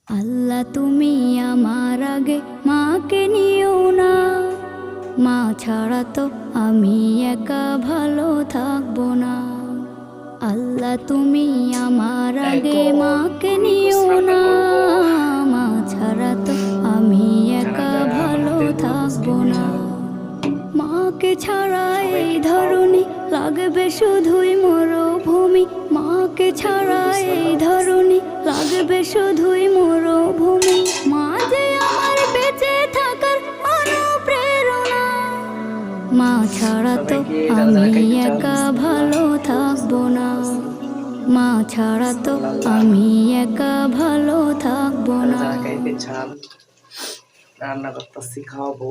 আল্লাহ তুমি আমার আগে মাকে নিও না, মা ছাড়া তো আমি একা ভালো থাকবো না। আল্লাহ তুমি আমার আগে মাকে নিও না, মা ছাড়া তো আমি একা ভালো থাকবো না। মাকে ছাড়া এই ধরনী লাগবে শুধুই মরুভূমি, মাকে ছাড়া এই ধরনী লাগবে শুধুই মরুভূমি। মা যে আমার বেঁচে থাকার অনুপ্রেরণা, মা ছাড়া তো আমি একা ভালো থাকবো না। মা ছাড়া তো আমি একা ভালো থাকবো না। রান্না করতেছি, খাওয়াবো।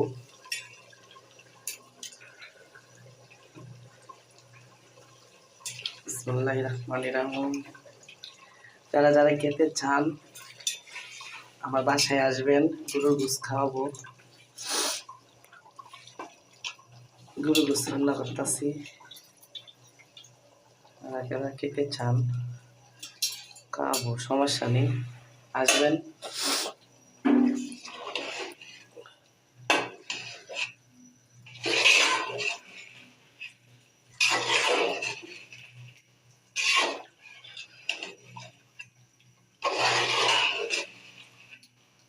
বিসমিল্লাহির রহমানির রহিম। যারা যারা খেতে চান আমার বাসায় আসবেন, গরুর গোশত খাওয়াবো। গরুর গোশত রান্না করতেছি। যারা খেতে চান খাওয়াবো, সমস্যা নেই, আসবেন।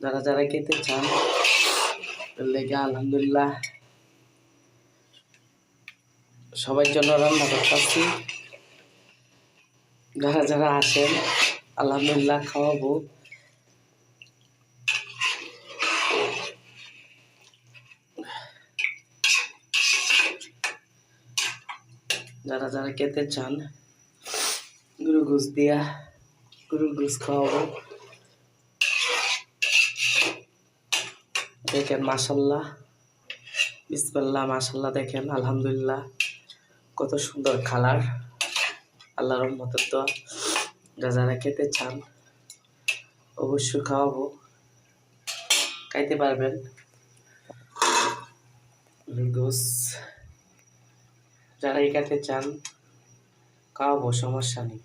যারা যারা খেতে চান লেগে আলহামদুলিল্লাহ সবার জন্য রান্না করতেছি। যারা যারা আসেন আলহামদুলিল্লাহ খাওয়াবো। যারা যারা খেতে চান গরুর গোশত দিয়া গরুর গোশত খাওয়াবো। দেখেন মাশাল্লাহ, বিসমিল্লাহ, মাশাল্লাহ, দেখেন আলহামদুলিল্লাহ কত সুন্দর কালার। আল্লাহর রহমতের দোয়া। যারা যারা খেতে চান অবশ্যই খাওয়াবো, খাইতে পারবেন গোশত। যারা খেতে চান খাওয়াবো, সমস্যা নেই।